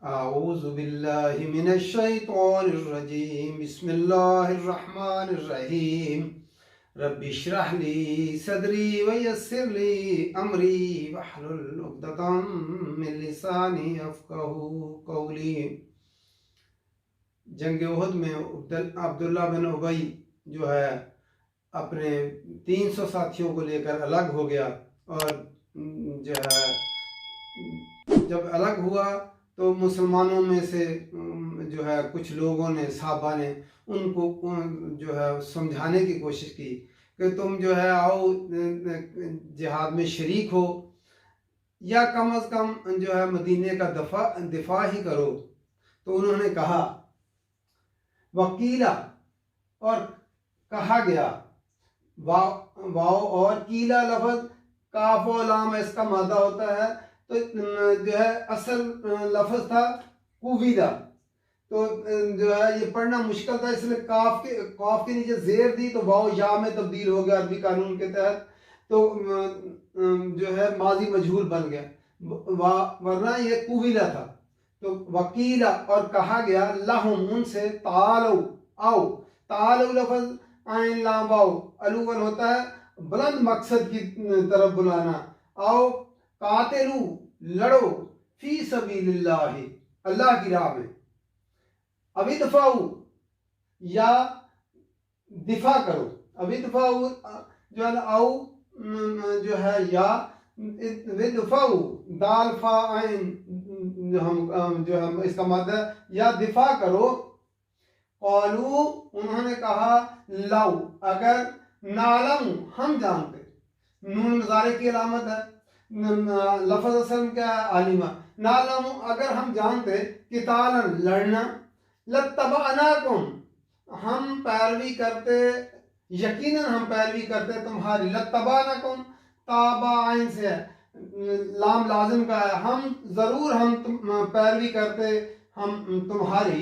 औज़ु बिल्लाहि मिनश शैतानिर रजीम बिस्मिल्लाहिर रहमानिर रहीम रब्बि इश्रह ली सदरी व यस्सिर ली अमरी वहलुल उक़दतम मिन लिसानी यफ़क़हू क़ौली। जंग उहद में अब्दुल्ला बिन उबई जो है अपने 300 साथियों को लेकर अलग हो गया और जो है जब अलग हुआ तो मुसलमानों में से जो है कुछ लोगों ने साहबा ने उनको जो है समझाने की कोशिश की कि तुम जो है आओ जिहाद में शरीक हो या कम अज़ कम जो है मदीने का दिफा ही करो। तो उन्होंने कहा वकीला और कहा गया वाओ और कीला लफ्ज़ काफ और लाम इसका मादा होता है तो जो है असल लफ्ज़ था कुवीदा। तो जो है ये पढ़ना मुश्किल था इसलिए काफ के नीचे जेर दी तो वाओ या में तब्दील हो गया अरबी कानून के तहत, तो जो है माजी मजहूल बन गया वरना ये कुवीला था। तो वकीला और कहा गया लहुम उनसे तालो आओ। तालो लफ्ज़ आइन लाम वाओ अलूवन होता है बुलंद मकसद की तरफ बुलाना। आओ कातिलू लड़ो फी सबीलिल्लाह अल्लाह की राह में। अविदफाऊ या दिफा करो। अविदफाऊ जो है आओ जो है या विदफाऊ दाल फा आइन हम जो है इसका मतलब या दिफा करो। क़ालू उन्होंने कहा लाउ अगर नालम हम जानते, नून ज़ारे की अलामत है, लफ्ज़ असल क्या है आलिमा। नालम अगर हम जानते कितालन लड़ना, लत्तबअनाकुम हम पैरवी करते, यकीनन हम पैरवी करते तुम्हारी। लत्तबअनाकुम ताबा आइन से लाम लाजिम का है, हम जरूर हम पैरवी करते हम तुम्हारी।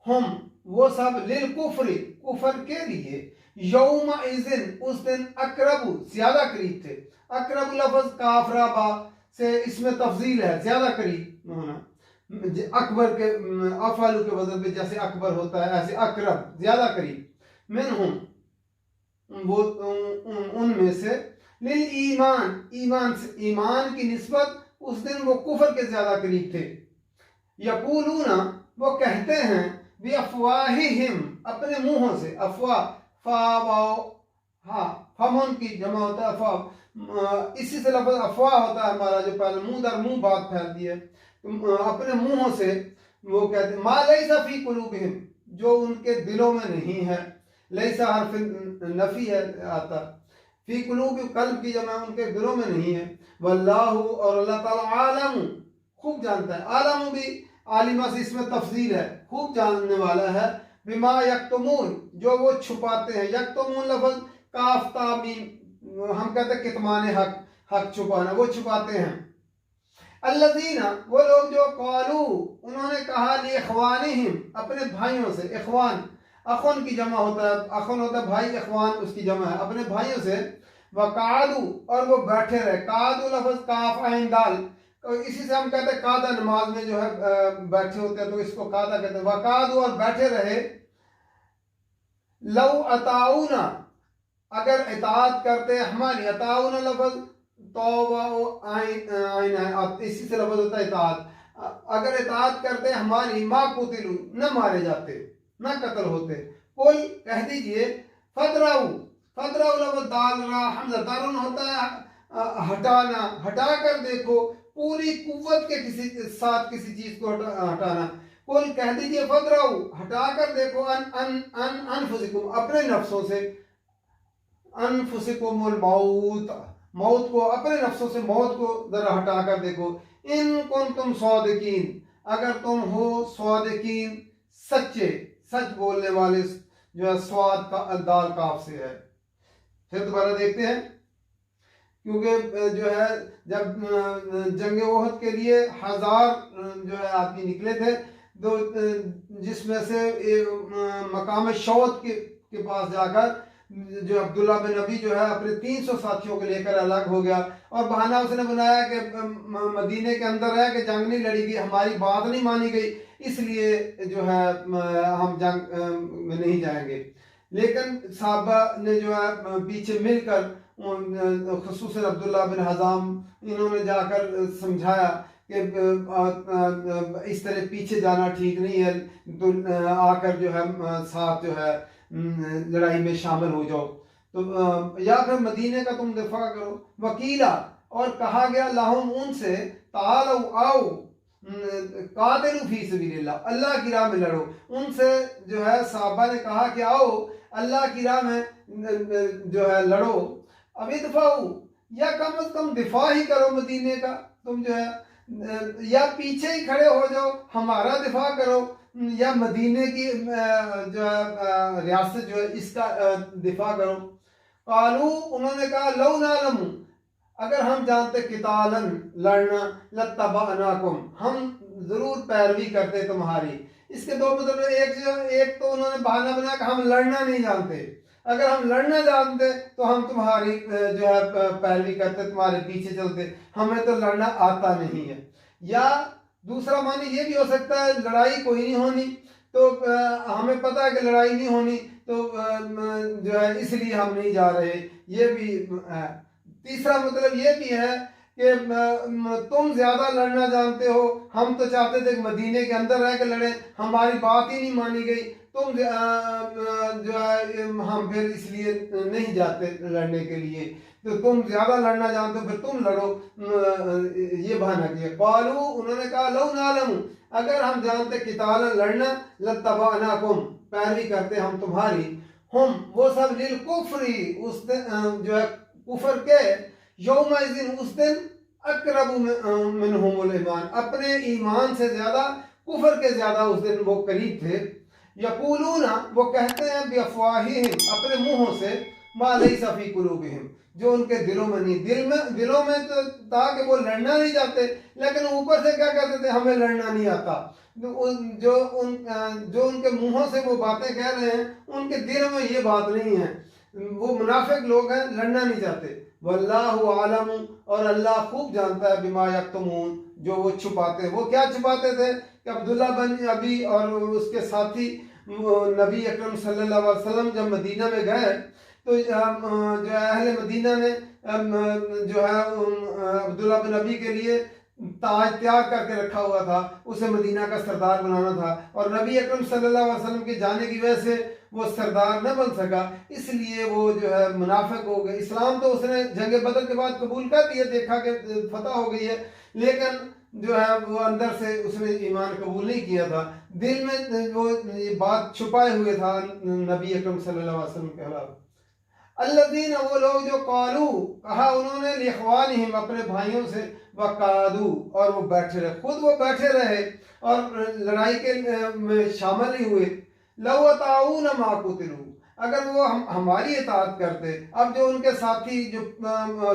हम वो सब लिल कुफ्री कुफर के लिए यौम इज़िन उस दिन अकरबु ज्यादा करीब थे। अकरब लफ्ज़ काफरा बा से इसमें तफजील है ज्यादा करीब होना। अकबर के अफालू के वजन पे जैसे अकबर होता है ऐसे अकरब ज्यादा करीब। मिनहुम वो उनमें से लिल ईमान की निस्बत उस दिन वो कुफर के ज्यादा करीब थे। यकूलूना वो कहते हैं भी अफवाहिहिम अपने मुंहों से। अफवाह फमन की जमा होता है अफवाह, इसी से लफ्ज़ अफवाह होता है हमारा जो पहले मुंह दर मुंह बात फैलती है। अपने मुंहों से वो कहते मा लैसा फी कुलूबिहिम जो उनके दिलों में नहीं है। लैसा हर्फ नफी है आता, फी कुलूब कल्ब की जमा उनके दिलों में नहीं है। वल्लाहु और अल्लाह ताला आलम खूब जानता है। आलम भी आलिमा से इसमें तफसील है, खूब जानने वाला है। बिमा यक्तुमून जो वो छुपाते हैं। यक्तुमून लफ्ज़ काफ ता मीम हम कहते हैं कितमान हक छुपाना, वो छुपाते हैं। अल्लज़ीना वो लोग जो कालू उन्होंने कहा li इख्वानिहिम अपने भाइयों से। इख्वान अखुन की जमा होता है, अखुन होता है भाई, इख्वान उसकी जमा है अपने भाइयों से। वकादू और वो बैठे रहे। कादू लफ्ज़ काफ आइन दाल, तो इसी से हम कहते हैं कादा नमाज में जो है बैठे होते हैं तो इसको कादा कहते हैं। वकादू और बैठे रहे। लौ अताउना अगर इताअत करते हमारी। अताउना लफ्ज़ तौबा आइन है, इसी से लफ्ज़ होता है इताअत। अगर इताअत करते हमारी मा कुतिलू न मारे जाते न कत्ल होते। कुल कह दीजिए फदराऊ लफ्ज़ दाल रा हमज़ा दारुन होता है हटाना, हटा कर देखो पूरी कुव्वत के किसी साथ किसी चीज को हटाना। कुल कह दीजिए फदराऊ हटा कर देखो अनफुसिकुम अपने नफ्सों से। अनफुसिकुमुल मौत को अपने नफ्सों से मौत को जरा हटा कर देखो। इन कुंतुम सादिकीन अगर तुम हो सादिकीन सच्चे, सच बोलने वाले जो है स्वाद का दाल काफ से है। फिर दोबारा देखते हैं क्योंकि जो है जब जंग ओहद के लिए 1000 जो है आदमी निकले थे तो जिसमें से मकाम शौत के पास जाकर जो अब्दुल्ला बिन अबी जो है अपने 300 साथियों को लेकर अलग हो गया और बहाना उसने बनाया कि मदीने के अंदर है कि जंग नहीं लड़ी गई, हमारी बात नहीं मानी गई, इसलिए जो है हम जंग में नहीं जाएंगे। लेकिन साहबा ने जो है पीछे मिलकर खुसूसन अब्दुल्ला बिन हज़ाम इन्होंने जाकर समझाया कि इस तरह पीछे जाना ठीक नहीं है, तो आकर जो है साथ जो है लड़ाई में शामिल हो जाओ, तो या फिर मदीने का तुम दिफा करो। वकीला और कहा गया लाहुम उनसे, तालो आओ कातिलू फी सबीलिल्लाह, अल्लाह की राह में लड़ो। उनसे जो है साहबा ने कहा कि आओ अल्लाह की राह में जो है लड़ो। अभी दफाऊ या कम अज कम दिफा ही करो मदीने का, तुम जो है या पीछे ही खड़े हो जाओ, हमारा दिफा करो, या मदीने की जो है रियासत जो है इसका दिफा करो। कालू उन्होंने कहा लौ नालमू, अगर हम जानते कितालन लड़ना, लत्तबानाकुम, हम जरूर पैरवी करते तुम्हारी। इसके दो मतलब, एक तो उन्होंने बहाना बनाया कि हम लड़ना नहीं जानते, अगर हम लड़ना जानते तो हम तुम्हारी जो है पैरवी करते, तुम्हारे पीछे चलते, हमें तो लड़ना आता नहीं है। या दूसरा मानी ये भी हो सकता है लड़ाई कोई नहीं होनी, तो हमें पता है कि लड़ाई नहीं होनी, तो जो है इसलिए हम नहीं जा रहे, ये भी है। तीसरा मतलब ये भी है कि तुम ज्यादा लड़ना जानते हो, हम तो चाहते थे कि मदीने के अंदर रह के लड़े, हमारी बात ही नहीं मानी गई, तुम जो है हम फिर इसलिए नहीं जाते लड़ने के लिए, तो तुम ज्यादा लड़ना जानते हो फिर तुम लड़ो, ये बहाना किया। कालू उन्होंने कहा लौ नालमू, अगर हम जानते किताल लड़ना, लत्तबानाकुम, पैरवी करते हम तुम्हारी, हम वो सब लिल कुफ्री, उस दिन जो है कुफर के, यौमइज़िन उस दिन, अक़रबु मिनहुमुल ईमान, अपने ईमान से ज्यादा, कुफर के ज्यादा उस दिन वो करीब थे। यक़ूलूना वो कहते हैं बिअफ़वाहिहिम, अपने मुंहों से, मा लैसा फ़ी क़ुलूबिहिम, जो उनके दिलों में नहीं। दिलों में तो था कि वो लड़ना नहीं चाहते, लेकिन ऊपर से क्या कहते थे, हमें लड़ना नहीं आता। जो उनके मुंहों से वो बातें कह रहे हैं, उनके दिल में ये बात नहीं है, वो मुनाफिक लोग हैं, लड़ना नहीं चाहते। वल्लाहु आलम, और अल्लाह खूब जानता है, बिमा यक्तमून, जो वो छुपाते हैं। वो क्या छुपाते थे कि अब्दुल्ला बिन अबी और उसके साथी नबी अकरम सल्लल्लाहु अलैहि वसल्लम जब मदीना में गए, तो जो अहले मदीना ने जो है अब्दुल्ला बिन अबी के लिए ताज तैयार करके रखा हुआ था, उसे मदीना का सरदार बनाना था, और नबी अकरम सल्लल्लाहु अलैहि वसल्लम के जाने की वजह से वो सरदार न बन सका, इसलिए वो जो है मुनाफिक हो गए। इस्लाम तो उसने जंग बदर के बाद कबूल कर दिया, देखा कि फतह हो गई है, लेकिन जो है वो अंदर से उसने ईमान कबूल नहीं किया था, दिल में वो ये बात छुपाए हुए था नबी अकरम सल्लल्लाहु अलैहि वसल्लम के खिलाफ। अल्लज़ीन, वो लोग जो कालू कहा उन्होंने, लिख्वानिहिम, अपने भाइयों से, वकादू, और वो बैठे रहे, खुद वो बैठे रहे और लड़ाई के में शामिल नहीं हुए। लौ अताऊन मा कुतिलू, अगर वो हमारी इताअत करते। अब जो उनके साथी जो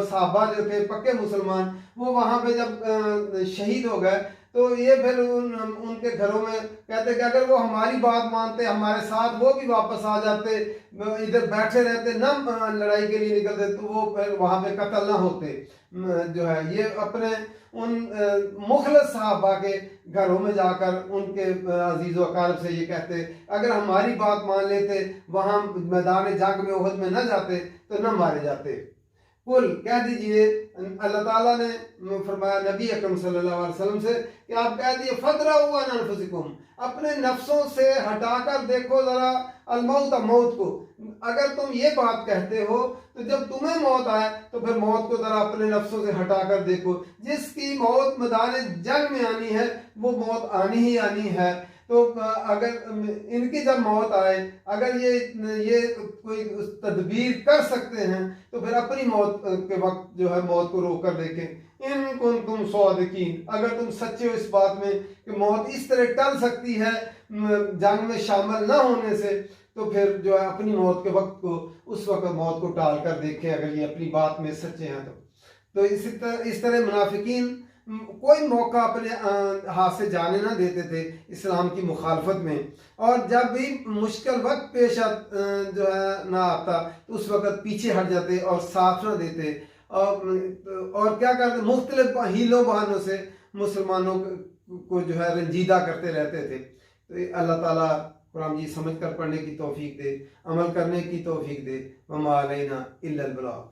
साहबा जो थे पक्के मुसलमान, वो वहाँ पे जब शहीद हो गए, तो ये फिर उनके घरों में कहते कि अगर वो हमारी बात मानते, हमारे साथ वो भी वापस आ जाते, इधर बैठे रहते, न लड़ाई के लिए निकलते, तो वो फिर वहाँ पे कत्ल ना होते। जो है ये अपने उन मुखलस साहबा के घरों में जाकर उनके अजीज़ व अकारब से ये कहते, अगर हमारी बात मान लेते, वहाँ मैदान जंग में उहद में न जाते, तो न मारे जाते। कुल कह दीजिए, अल्लाह ताला ने फरमाया नबी अकरम सल्लल्लाहु अलैहि वसल्लम से कि आप कह दिए, फदराउ अन अनफुसिकुम, अपने नफ्सों से हटाकर देखो जरा अलमौत, मौत को। अगर तुम ये बात कहते हो, तो जब तुम्हें मौत आए तो फिर मौत को जरा अपने नफ्सों से हटाकर देखो। जिसकी मौत मैदान जंग में आनी है, वो मौत आनी ही आनी है। तो अगर इनकी जब मौत आए, अगर ये कोई तदबीर कर सकते हैं, तो फिर अपनी मौत के वक्त जो है मौत को रोक कर देखें। इन कुंतुम सादिकीन, अगर तुम सच्चे हो इस बात में कि मौत इस तरह टल सकती है जंग में शामिल न होने से, तो फिर जो है अपनी मौत के वक्त को, उस वक्त मौत को टाल कर देखें, अगर ये अपनी बात में सच्चे हैं तो। इस तरह मुनाफिकीन कोई मौका अपने हाथ से जाने ना देते थे इस्लाम की मुखालफत में। और जब भी मुश्किल वक्त पेश जो है ना आता तो उस वक़्त पीछे हट जाते और साथ ना देते, और क्या करते, मुख्तलिफ हीलों बहानों से मुसलमानों को जो है रंजीदा करते रहते थे। तो अल्लाह ताला कुरान जी समझ कर पढ़ने की तौफीक दे, अमल करने की तौफीक दे। वमा अलैना इल्लल बलाग।